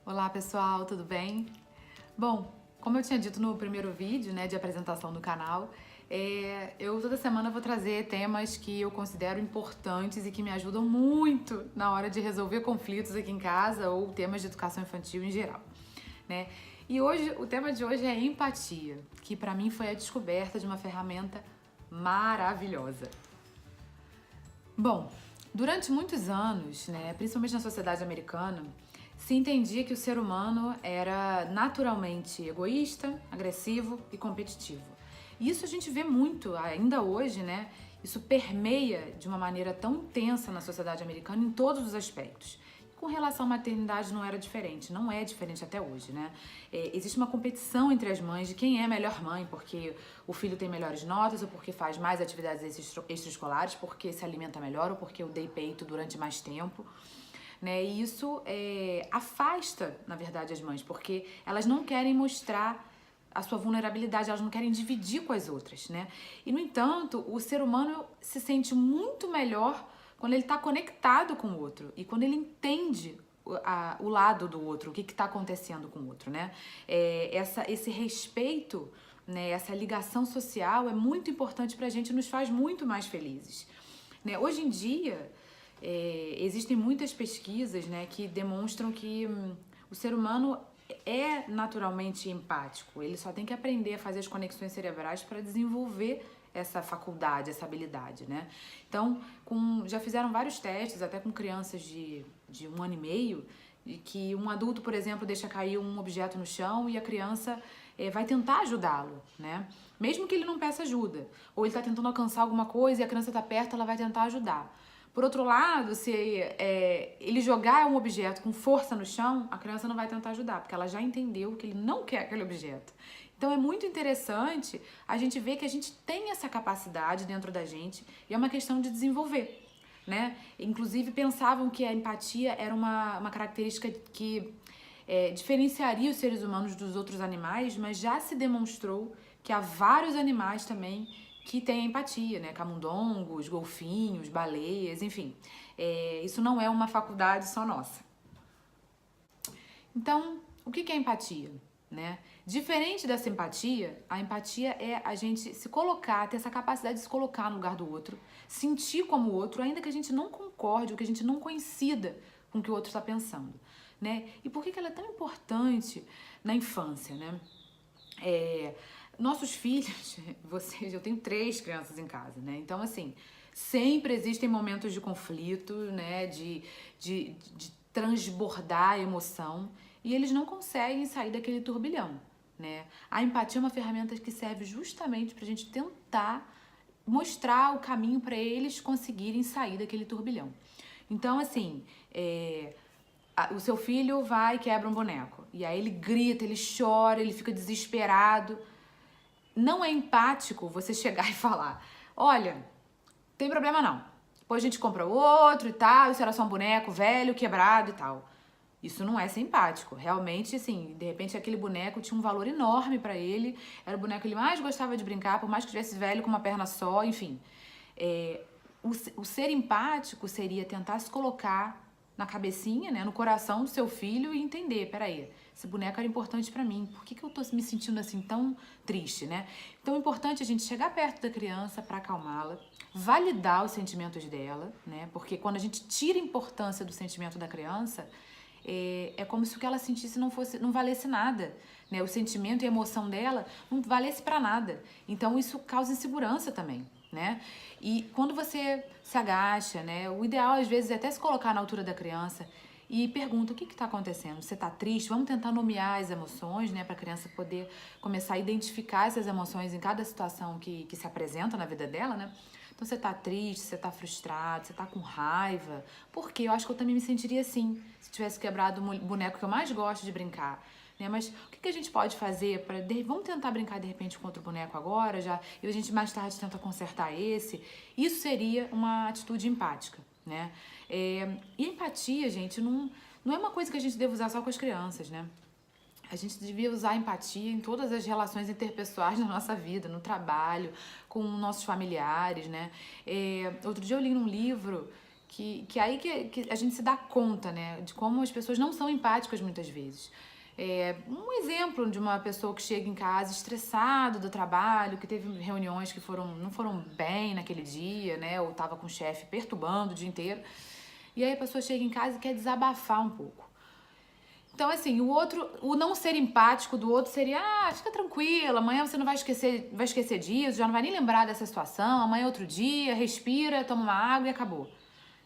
Olá pessoal, tudo bem? Bom, como eu tinha dito no primeiro vídeo, né, de apresentação do canal, eu toda semana vou trazer temas que eu considero importantes e que me ajudam muito na hora de resolver conflitos aqui em casa ou temas de educação infantil em geral, né? E hoje, o tema de hoje é empatia, que para mim foi a descoberta de uma ferramenta maravilhosa. Bom, durante muitos anos, né, principalmente na sociedade americana, se entendia que o ser humano era naturalmente egoísta, agressivo e competitivo. E isso a gente vê muito ainda hoje, né? Isso permeia de uma maneira tão intensa na sociedade americana em todos os aspectos. Com relação à maternidade não era diferente, não é diferente até hoje, né? Existe uma competição entre as mães de quem é a melhor mãe, porque o filho tem melhores notas, ou porque faz mais atividades extraescolares, porque se alimenta melhor, ou porque eu dei peito durante mais tempo. Né? E isso afasta, na verdade, as mães, porque elas não querem mostrar a sua vulnerabilidade, elas não querem dividir com as outras, né? E, no entanto, o ser humano se sente muito melhor quando ele está conectado com o outro e quando ele entende o lado do outro, o que está acontecendo com o outro, né? Esse respeito, né, essa ligação social é muito importante pra gente e nos faz muito mais felizes. Né? Hoje em dia, existem muitas pesquisas, né, que demonstram que o ser humano é naturalmente empático. Ele só tem que aprender a fazer as conexões cerebrais para desenvolver essa faculdade, essa habilidade, né? Então, já fizeram vários testes, até com crianças de 1 ano e meio, de que um adulto, por exemplo, deixa cair um objeto no chão e a criança vai tentar ajudá-lo, né? Mesmo que ele não peça ajuda. Ou ele está tentando alcançar alguma coisa e a criança está perto, ela vai tentar ajudar. Por outro lado, se ele jogar um objeto com força no chão, a criança não vai tentar ajudar, porque ela já entendeu que ele não quer aquele objeto. Então é muito interessante a gente ver que a gente tem essa capacidade dentro da gente e é uma questão de desenvolver, né? Inclusive pensavam que a empatia era uma característica que diferenciaria os seres humanos dos outros animais, mas já se demonstrou que há vários animais também que têm empatia, né? Camundongos, golfinhos, baleias, enfim. Isso não é uma faculdade só nossa. Então, o que é empatia? Né? Diferente da simpatia, a empatia é a gente se colocar, ter essa capacidade de se colocar no lugar do outro, sentir como o outro, ainda que a gente não concorde ou que a gente não coincida com o que o outro está pensando. Né? E por que ela é tão importante na infância, né? Nossos filhos, eu tenho 3 crianças em casa, né? Então, assim, sempre existem momentos de conflito, né? De transbordar a emoção e eles não conseguem sair daquele turbilhão, né? A empatia é uma ferramenta que serve justamente pra gente tentar mostrar o caminho para eles conseguirem sair daquele turbilhão. Então, assim, o seu filho vai e quebra um boneco. E aí ele grita, ele chora, ele fica desesperado. Não é empático você chegar e falar: olha, tem problema não. Depois a gente compra outro e tal, isso era só um boneco velho, quebrado e tal. Isso não é ser empático. Realmente, assim, de repente aquele boneco tinha um valor enorme pra ele. Era o boneco que ele mais gostava de brincar, por mais que estivesse velho com uma perna só, enfim. O ser empático seria tentar se colocar na cabecinha, né, no coração do seu filho e entender, peraí, esse boneco era importante pra mim, por que eu tô me sentindo assim tão triste, né? Então é importante a gente chegar perto da criança pra acalmá-la, validar os sentimentos dela, né? Porque quando a gente tira a importância do sentimento da criança, é como se o que ela sentisse não valesse nada, né? O sentimento e a emoção dela não valesse pra nada. Então isso causa insegurança também, né? E quando você se agacha, né? O ideal às vezes é até se colocar na altura da criança e pergunta: o que está acontecendo? Você está triste? Vamos tentar nomear as emoções, né? Para a criança poder começar a identificar essas emoções em cada situação que se apresenta na vida dela, né? Então você tá triste, você tá frustrado, você tá com raiva. Porque eu acho que eu também me sentiria assim, se tivesse quebrado o boneco que eu mais gosto de brincar. Né? Mas o que a gente pode fazer para... Vamos tentar brincar de repente com outro boneco agora, já, e a gente mais tarde tenta consertar esse. Isso seria uma atitude empática, né? E empatia, gente, não é uma coisa que a gente deve usar só com as crianças, né? A gente devia usar a empatia em todas as relações interpessoais da nossa vida, no trabalho, com nossos familiares, né? Outro dia eu li num livro que a gente se dá conta, né, de como as pessoas não são empáticas muitas vezes. Um exemplo de uma pessoa que chega em casa estressado do trabalho, que teve reuniões que não foram bem naquele dia, né, ou tava com o chefe perturbando o dia inteiro, e aí a pessoa chega em casa e quer desabafar um pouco. Então, assim, o não ser empático do outro seria, fica tranquila, amanhã você não vai esquecer disso, já não vai nem lembrar dessa situação, amanhã é outro dia, respira, toma uma água e acabou.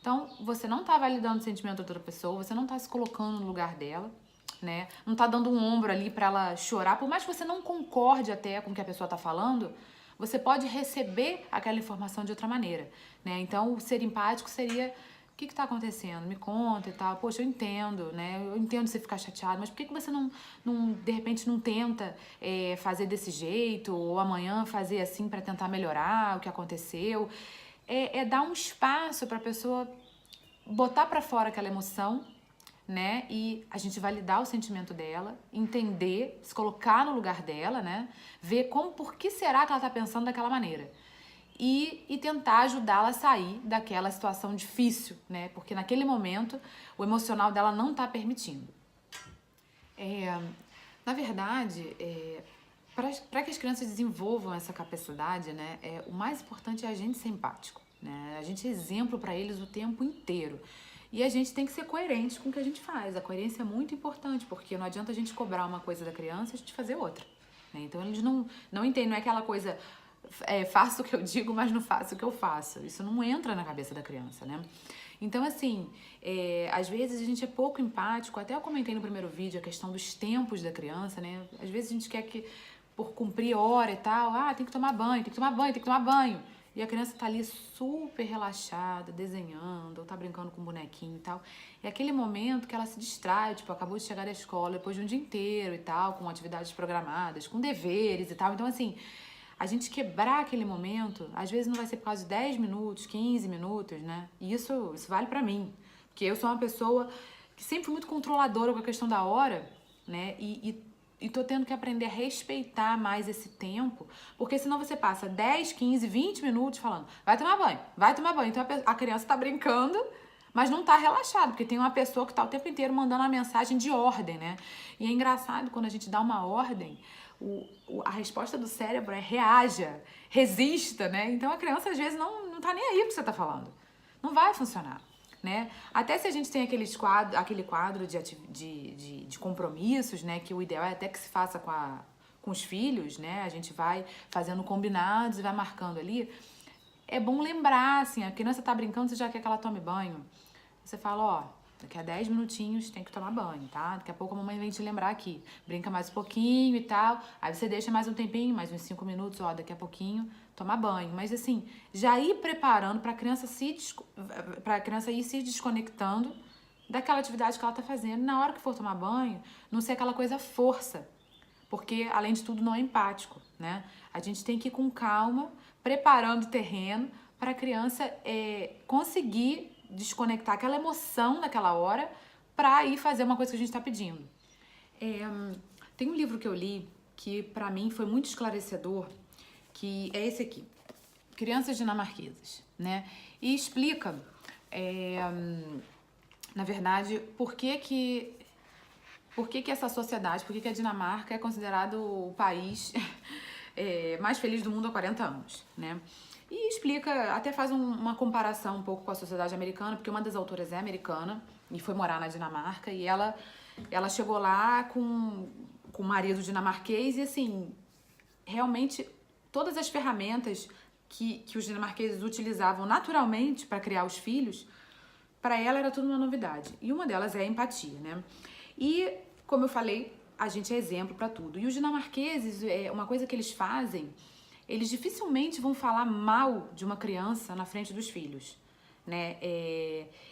Então, você não tá validando o sentimento da outra pessoa, você não tá se colocando no lugar dela, né? Não tá dando um ombro ali pra ela chorar, por mais que você não concorde até com o que a pessoa tá falando, você pode receber aquela informação de outra maneira, né? Então, o ser empático seria: o que tá acontecendo? Me conta e tal. Poxa, eu entendo, né? Eu entendo você ficar chateado, mas por que você de repente, não tenta fazer desse jeito? Ou amanhã fazer assim pra tentar melhorar o que aconteceu? Dar um espaço pra pessoa botar pra fora aquela emoção, né? E a gente validar o sentimento dela, entender, se colocar no lugar dela, né? Ver por que será que ela tá pensando daquela maneira. E tentar ajudá-la a sair daquela situação difícil, né? Porque naquele momento o emocional dela não tá permitindo. Na verdade, para que as crianças desenvolvam essa capacidade, né? O mais importante é a gente ser empático, né? A gente é exemplo para eles o tempo inteiro. E a gente tem que ser coerente com o que a gente faz. A coerência é muito importante, porque não adianta a gente cobrar uma coisa da criança e a gente fazer outra, né? Então eles não entendem, não é aquela coisa... faço o que eu digo, mas não faço o que eu faço. Isso não entra na cabeça da criança, né? Então, assim, às vezes a gente é pouco empático. Até eu comentei no primeiro vídeo a questão dos tempos da criança, né? Às vezes a gente quer que, por cumprir hora e tal, tem que tomar banho, tem que tomar banho, tem que tomar banho. E a criança tá ali super relaxada, desenhando, ou tá brincando com um bonequinho e tal. É aquele momento que ela se distrai, tipo, acabou de chegar da escola depois de um dia inteiro e tal, com atividades programadas, com deveres e tal. Então, assim, a gente quebrar aquele momento, às vezes não vai ser por causa de 10 minutos, 15 minutos, né? E isso vale pra mim. Porque eu sou uma pessoa que sempre fui muito controladora com a questão da hora, né? E tô tendo que aprender a respeitar mais esse tempo, porque senão você passa 10, 15, 20 minutos falando, vai tomar banho, vai tomar banho. Então a criança tá brincando, mas não tá relaxado, porque tem uma pessoa que tá o tempo inteiro mandando uma mensagem de ordem, né? E é engraçado quando a gente dá uma ordem, a resposta do cérebro é reaja, resista, né? Então a criança às vezes não tá nem aí pro que você tá falando. Não vai funcionar, né? Até se a gente tem aquele quadro de compromissos, né? Que o ideal é até que se faça com os filhos, né? A gente vai fazendo combinados e vai marcando ali. É bom lembrar, assim, a criança tá brincando, você já quer que ela tome banho. Você fala, daqui a 10 minutinhos tem que tomar banho, tá? Daqui a pouco a mamãe vem te lembrar aqui. Brinca mais um pouquinho e tal. Aí você deixa mais um tempinho, mais uns 5 minutos, daqui a pouquinho tomar banho. Mas assim, já ir preparando pra criança ir se desconectando daquela atividade que ela tá fazendo. Na hora que for tomar banho, não ser aquela coisa força. Porque, além de tudo, não é empático, né? A gente tem que ir com calma, preparando o terreno para a criança conseguir desconectar aquela emoção naquela hora para ir fazer uma coisa que a gente está pedindo. Tem um livro que eu li que para mim foi muito esclarecedor, que é esse aqui, Crianças Dinamarquesas, né? E explica, na verdade, por que essa sociedade, por que a Dinamarca é considerado o país mais feliz do mundo há 40 anos, né? E explica, até faz uma comparação um pouco com a sociedade americana, porque uma das autoras é americana e foi morar na Dinamarca, e ela chegou lá com o marido dinamarquês e, assim, realmente todas as ferramentas que os dinamarqueses utilizavam naturalmente para criar os filhos, para ela era tudo uma novidade. E uma delas é a empatia, né? E, como eu falei, a gente é exemplo para tudo. E os dinamarqueses, uma coisa que eles fazem, eles dificilmente vão falar mal de uma criança na frente dos filhos, né?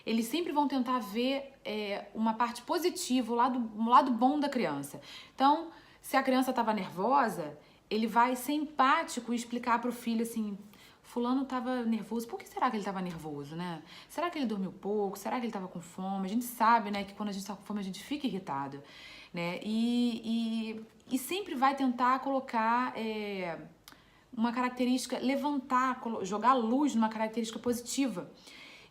Eles sempre vão tentar ver uma parte positiva, o lado bom da criança. Então, se a criança estava nervosa, ele vai ser empático e explicar pro filho assim: fulano estava nervoso, por que será que ele estava nervoso, né? Será que ele dormiu pouco? Será que ele estava com fome? A gente sabe, né, que quando a gente está com fome a gente fica irritado, né? E sempre vai tentar colocar uma característica, jogar luz numa característica positiva.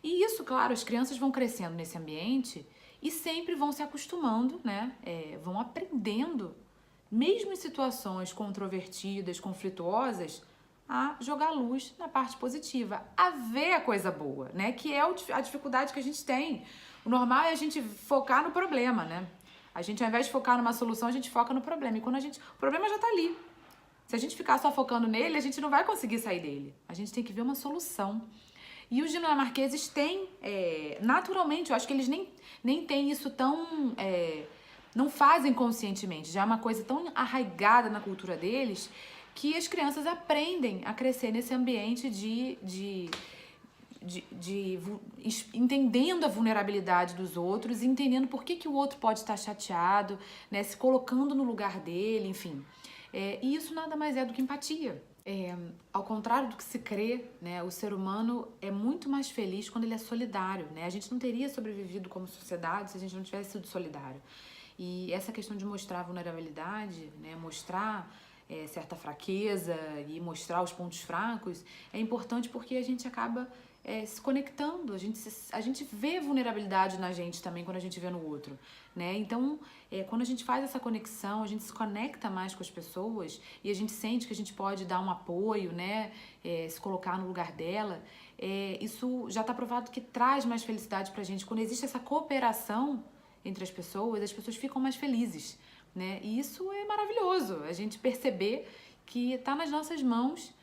E isso, claro, as crianças vão crescendo nesse ambiente e sempre vão se acostumando, né? Vão aprendendo, mesmo em situações controvertidas, conflituosas, a jogar luz na parte positiva, a ver a coisa boa, né? Que é a dificuldade que a gente tem. O normal é a gente focar no problema, né? A gente, ao invés de focar numa solução, a gente foca no problema. E quando o problema já tá ali. Se a gente ficar só focando nele, a gente não vai conseguir sair dele. A gente tem que ver uma solução. E os dinamarqueses têm, naturalmente, eu acho que eles nem têm isso tão... não fazem conscientemente. Já é uma coisa tão arraigada na cultura deles que as crianças aprendem a crescer nesse ambiente entendendo a vulnerabilidade dos outros, entendendo por que o outro pode estar chateado, né, se colocando no lugar dele, enfim. E isso nada mais é do que empatia. Ao contrário do que se crê, né, o ser humano é muito mais feliz quando ele é solidário, né? A gente não teria sobrevivido como sociedade se a gente não tivesse sido solidário. E essa questão de mostrar vulnerabilidade, né, mostrar certa fraqueza e mostrar os pontos fracos é importante porque a gente acaba se conectando, a gente vê vulnerabilidade na gente também quando a gente vê no outro, né? Então, quando a gente faz essa conexão, a gente se conecta mais com as pessoas e a gente sente que a gente pode dar um apoio, né? Se colocar no lugar dela, isso já está provado que traz mais felicidade pra gente. Quando existe essa cooperação entre as pessoas ficam mais felizes, né? E isso é maravilhoso, a gente perceber que está nas nossas mãos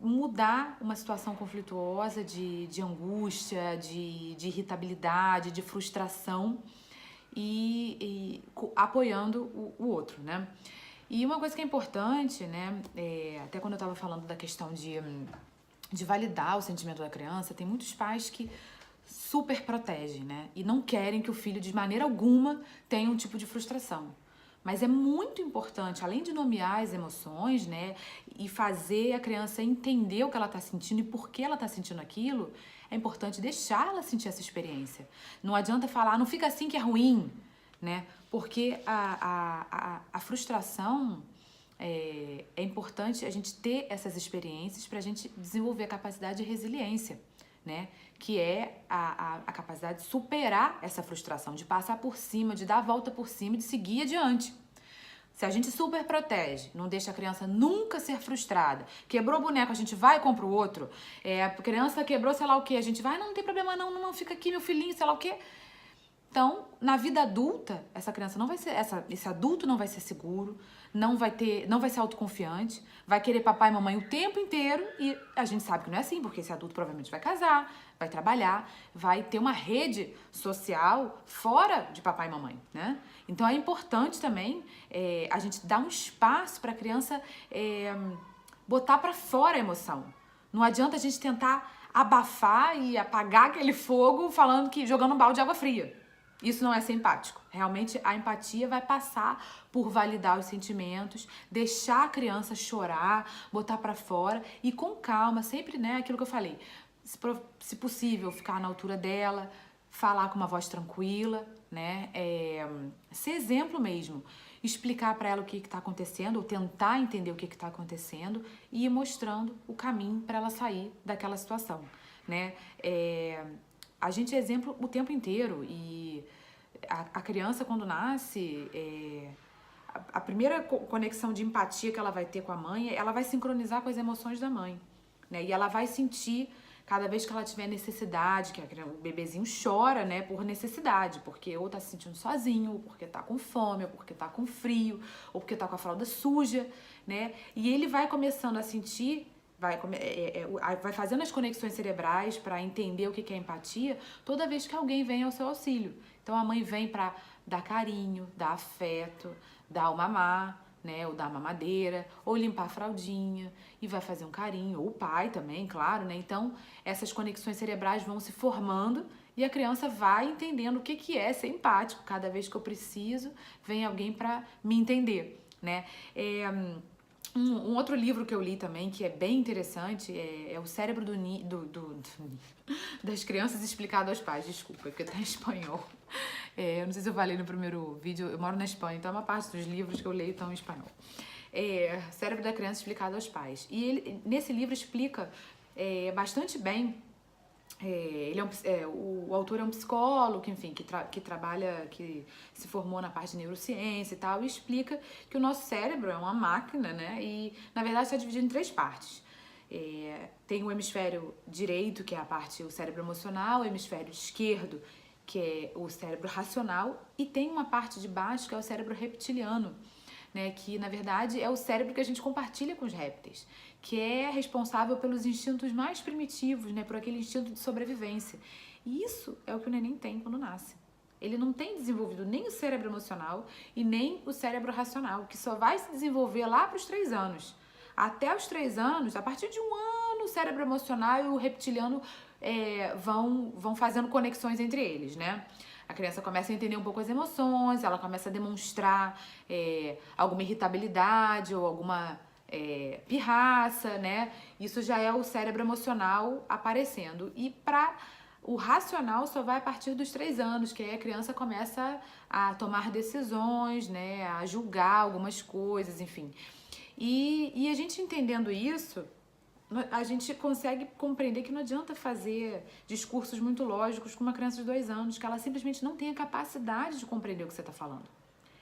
mudar uma situação conflituosa de angústia, de irritabilidade, de frustração e apoiando o outro, né? E uma coisa que é importante, né? Até quando eu estava falando da questão de validar o sentimento da criança, tem muitos pais que super protegem, né? E não querem que o filho, de maneira alguma, tenha um tipo de frustração. Mas é muito importante, além de nomear as emoções, né? E fazer a criança entender o que ela está sentindo e por que ela está sentindo aquilo, é importante deixar ela sentir essa experiência. Não adianta falar, não fica assim que é ruim, né? Porque a frustração... É importante a gente ter essas experiências para a gente desenvolver a capacidade de resiliência, né? Que é a capacidade de superar essa frustração, de passar por cima, de dar a volta por cima e de seguir adiante. Se a gente super protege, não deixa a criança nunca ser frustrada, quebrou o boneco, a gente vai e compra o outro, a criança quebrou sei lá o que, a gente vai, não tem problema não, fica aqui meu filhinho, sei lá o que. Então, na vida adulta, essa criança não vai ser, esse adulto não vai ser seguro, não vai ser autoconfiante, vai querer papai e mamãe o tempo inteiro e a gente sabe que não é assim, porque esse adulto provavelmente vai casar, vai trabalhar, vai ter uma rede social fora de papai e mamãe, né? Então é importante também a gente dar um espaço para a criança botar para fora a emoção. Não adianta a gente tentar abafar e apagar aquele fogo jogando um balde de água fria. Isso não é ser empático. Realmente a empatia vai passar por validar os sentimentos, deixar a criança chorar, botar pra fora e com calma, sempre, né, aquilo que eu falei. Se possível, ficar na altura dela, falar com uma voz tranquila, né, ser exemplo mesmo. Explicar pra ela o que tá acontecendo, ou tentar entender o que tá acontecendo e ir mostrando o caminho pra ela sair daquela situação, né. A gente é exemplo o tempo inteiro e a criança quando nasce, a primeira conexão de empatia que ela vai ter com a mãe, ela vai sincronizar com as emoções da mãe, né? E ela vai sentir cada vez que ela tiver necessidade, que o bebezinho chora, né, por necessidade, porque ou tá se sentindo sozinho, ou porque tá com fome, ou porque tá com frio, ou porque tá com a fralda suja, né? E ele vai começando a sentir vai fazendo as conexões cerebrais para entender o que é empatia toda vez que alguém vem ao seu auxílio. Então a mãe vem para dar carinho, dar afeto, dar o mamar, né, ou dar mamadeira, ou limpar a fraldinha e vai fazer um carinho, ou o pai também, claro, né? Então essas conexões cerebrais vão se formando e a criança vai entendendo o que é ser empático. Cada vez que eu preciso, vem alguém para me entender, né? Um outro livro que eu li também, que é bem interessante, é O Cérebro das Crianças Explicado aos Pais. Desculpa, porque tá em espanhol. Eu não sei se eu falei no primeiro vídeo, eu moro na Espanha, então uma parte dos livros que eu leio estão em espanhol. Cérebro da Criança Explicado aos Pais. E ele, nesse livro, explica bastante bem. O autor é um psicólogo, enfim, que trabalha, que se formou na parte de neurociência e tal, e explica que o nosso cérebro é uma máquina, né? E, na verdade, está dividido em 3 partes. Tem o hemisfério direito, que é a parte, o cérebro emocional, o hemisfério esquerdo, que é o cérebro racional, e tem uma parte de baixo, que é o cérebro reptiliano, né, que na verdade é o cérebro que a gente compartilha com os répteis, que é responsável pelos instintos mais primitivos, né, por aquele instinto de sobrevivência. E isso é o que o neném tem quando nasce. Ele não tem desenvolvido nem o cérebro emocional e nem o cérebro racional, que só vai se desenvolver lá para os 3 anos. Até os 3 anos, a partir de 1 ano, o cérebro emocional e o reptiliano vão fazendo conexões entre eles, né? A criança começa a entender um pouco as emoções, ela começa a demonstrar alguma irritabilidade ou alguma pirraça, né? Isso já é o cérebro emocional aparecendo. E o racional só vai a partir dos 3 anos, que aí a criança começa a tomar decisões, né? A julgar algumas coisas, enfim. E a gente entendendo isso, a gente consegue compreender que não adianta fazer discursos muito lógicos com uma criança de 2 anos, que ela simplesmente não tem a capacidade de compreender o que você está falando.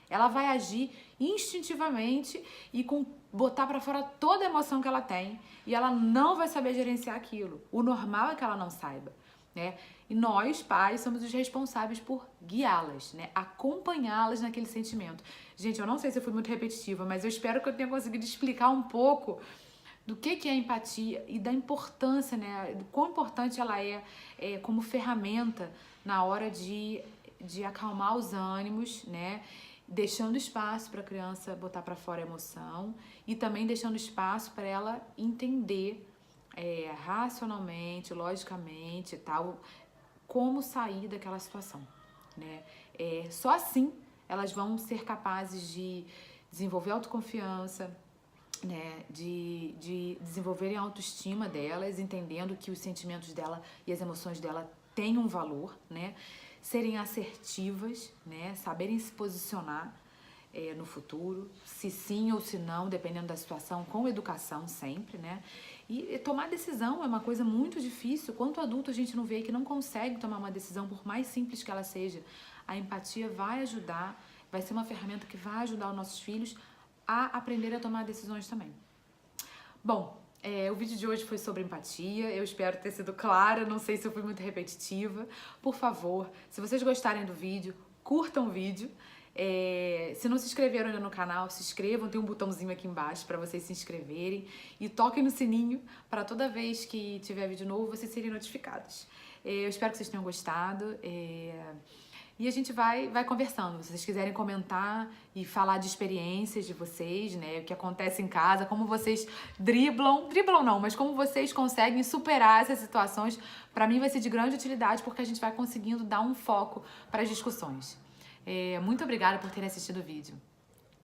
Ela vai agir instintivamente e botar para fora toda a emoção que ela tem, e ela não vai saber gerenciar aquilo. O normal é que ela não saiba, né? E nós, pais, somos os responsáveis por guiá-las, né? Acompanhá-las naquele sentimento. Gente, eu não sei se eu fui muito repetitiva, mas eu espero que eu tenha conseguido explicar um pouco do que é a empatia e da importância, né? Do quão importante ela é como ferramenta na hora de acalmar os ânimos, né? Deixando espaço para a criança botar para fora a emoção e também deixando espaço para ela entender racionalmente, logicamente, tal, como sair daquela situação, né? Só assim elas vão ser capazes de desenvolver autoconfiança, né, de desenvolverem a autoestima delas, entendendo que os sentimentos dela e as emoções dela têm um valor, né, serem assertivas, né, saberem se posicionar no futuro, se sim ou se não, dependendo da situação, com educação sempre, né, e tomar decisão é uma coisa muito difícil. Quanto adulto a gente não vê que não consegue tomar uma decisão, por mais simples que ela seja. A empatia vai ajudar, vai ser uma ferramenta que vai ajudar os nossos filhos a aprender a tomar decisões também. Bom, o vídeo de hoje foi sobre empatia, eu espero ter sido clara, não sei se eu fui muito repetitiva. Por favor, se vocês gostarem do vídeo, curtam o vídeo. Se não se inscreveram ainda no canal, se inscrevam, tem um botãozinho aqui embaixo para vocês se inscreverem. E toquem no sininho para toda vez que tiver vídeo novo, vocês serem notificados. Eu espero que vocês tenham gostado. E a gente vai conversando. Se vocês quiserem comentar e falar de experiências de vocês, né? O que acontece em casa, como vocês driblam não, mas como vocês conseguem superar essas situações, para mim vai ser de grande utilidade, porque a gente vai conseguindo dar um foco para as discussões. Muito obrigada por terem assistido o vídeo.